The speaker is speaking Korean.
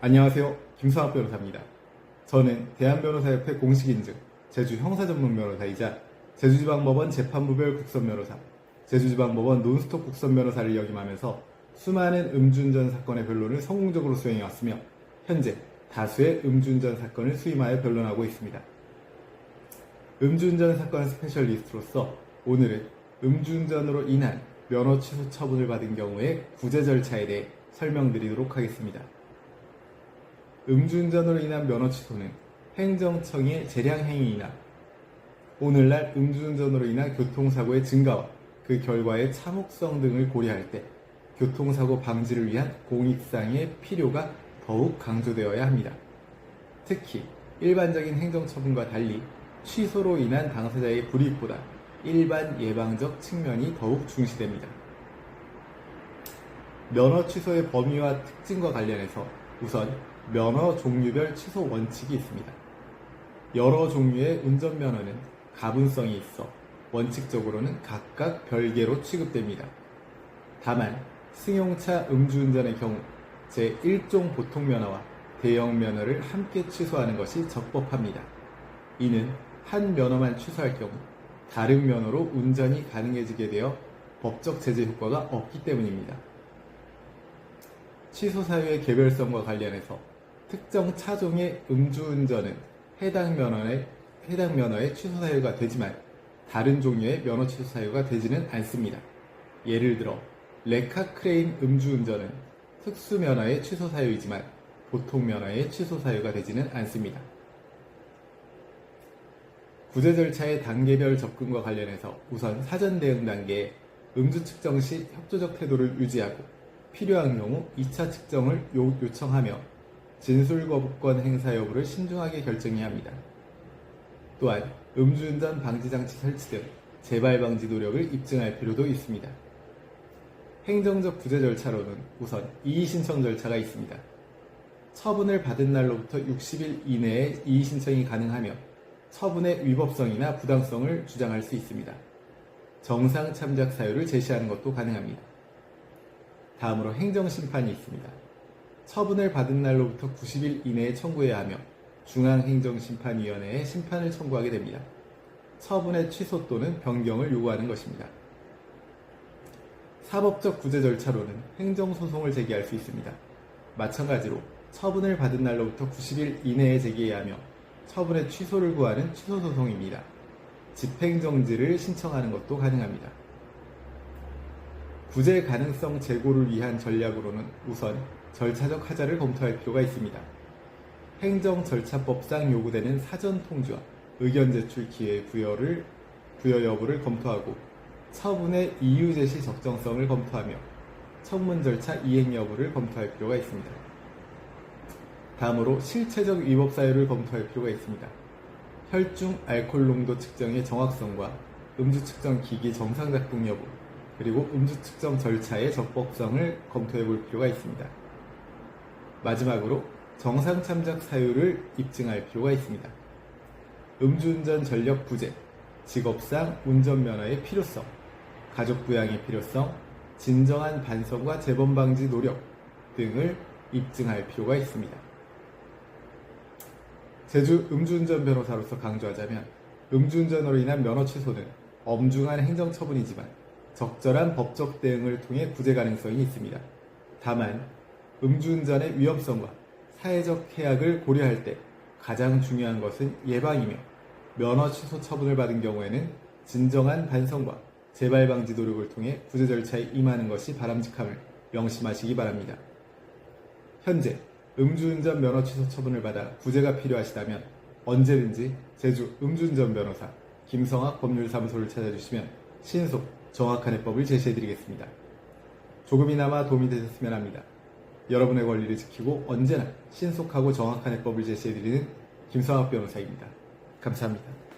안녕하세요. 김성학 변호사입니다. 저는 대한변호사협회 공식인증 제주형사전문변호사이자 제주지방법원 재판부별 국선변호사, 제주지방법원 논스톱 국선변호사를 역임하면서 수많은 음주운전 사건의 변론을 성공적으로 수행해왔으며 현재 다수의 음주운전 사건을 수임하여 변론하고 있습니다. 음주운전 사건 스페셜리스트로서 오늘은 음주운전으로 인한 면허 취소 처분을 받은 경우의 구제 절차에 대해 설명드리도록 하겠습니다. 음주운전으로 인한 면허 취소는 행정청의 재량행위이나 오늘날 음주운전으로 인한 교통사고의 증가와 그 결과의 참혹성 등을 고려할 때 교통사고 방지를 위한 공익상의 필요가 더욱 강조되어야 합니다. 특히 일반적인 행정처분과 달리 취소로 인한 당사자의 불이익보다 일반 예방적 측면이 더욱 중시됩니다. 면허 취소의 범위와 특징과 관련해서 우선 면허 종류별 취소 원칙이 있습니다. 여러 종류의 운전면허는 가분성이 있어 원칙적으로는 각각 별개로 취급됩니다. 다만 승용차 음주운전의 경우 제1종 보통면허와 대형면허를 함께 취소하는 것이 적법합니다. 이는 한 면허만 취소할 경우 다른 면허로 운전이 가능해지게 되어 법적 제재 효과가 없기 때문입니다. 취소 사유의 개별성과 관련해서 특정 차종의 음주운전은 해당 면허의 취소 사유가 되지만 다른 종류의 면허 취소 사유가 되지는 않습니다. 예를 들어 레카 크레인 음주운전은 특수 면허의 취소 사유이지만 보통 면허의 취소 사유가 되지는 않습니다. 구제 절차의 단계별 접근과 관련해서 우선 사전 대응 단계에 음주 측정 시 협조적 태도를 유지하고 필요한 경우 2차 측정을 요청하며 진술 거부권 행사 여부를 신중하게 결정해야 합니다. 또한 음주운전 방지장치 설치 등 재발 방지 노력을 입증할 필요도 있습니다. 행정적 구제 절차로는 우선 이의신청 절차가 있습니다. 처분을 받은 날로부터 60일 이내에 이의신청이 가능하며 처분의 위법성이나 부당성을 주장할 수 있습니다. 정상 참작 사유를 제시하는 것도 가능합니다. 다음으로 행정심판이 있습니다. 처분을 받은 날로부터 90일 이내에 청구해야 하며 중앙행정심판위원회에 심판을 청구하게 됩니다. 처분의 취소 또는 변경을 요구하는 것입니다. 사법적 구제 절차로는 행정소송을 제기할 수 있습니다. 마찬가지로 처분을 받은 날로부터 90일 이내에 제기해야 하며 처분의 취소를 구하는 취소소송입니다. 집행정지를 신청하는 것도 가능합니다. 구제 가능성 제고를 위한 전략으로는 우선 절차적 하자를 검토할 필요가 있습니다. 행정절차법상 요구되는 사전 통지와 의견 제출 기회 부여 여부를 검토하고 처분의 이유 제시 적정성을 검토하며 청문 절차 이행 여부를 검토할 필요가 있습니다. 다음으로 실체적 위법 사유를 검토할 필요가 있습니다. 혈중 알코올 농도 측정의 정확성과 음주 측정 기기 정상 작동 여부, 그리고 음주 측정 절차의 적법성을 검토해 볼 필요가 있습니다. 마지막으로 정상 참작 사유를 입증할 필요가 있습니다. 음주운전 전력 부재, 직업상 운전면허의 필요성, 가족 부양의 필요성, 진정한 반성과 재범 방지 노력 등을 입증할 필요가 있습니다. 제주 음주운전 변호사로서 강조하자면 음주운전으로 인한 면허 취소는 엄중한 행정처분이지만 적절한 법적 대응을 통해 구제 가능성이 있습니다. 다만 음주운전의 위험성과 사회적 해악을 고려할 때 가장 중요한 것은 예방이며 면허 취소 처분을 받은 경우에는 진정한 반성과 재발 방지 노력을 통해 구제 절차에 임하는 것이 바람직함을 명심하시기 바랍니다. 현재 음주운전 면허 취소 처분을 받아 구제가 필요하시다면 언제든지 제주 음주운전 변호사 김성학 법률사무소를 찾아주시면 신속 정확한 해법을 제시해드리겠습니다. 조금이나마 도움이 되셨으면 합니다. 여러분의 권리를 지키고 언제나 신속하고 정확한 해법을 제시해드리는 김성학 변호사입니다. 감사합니다.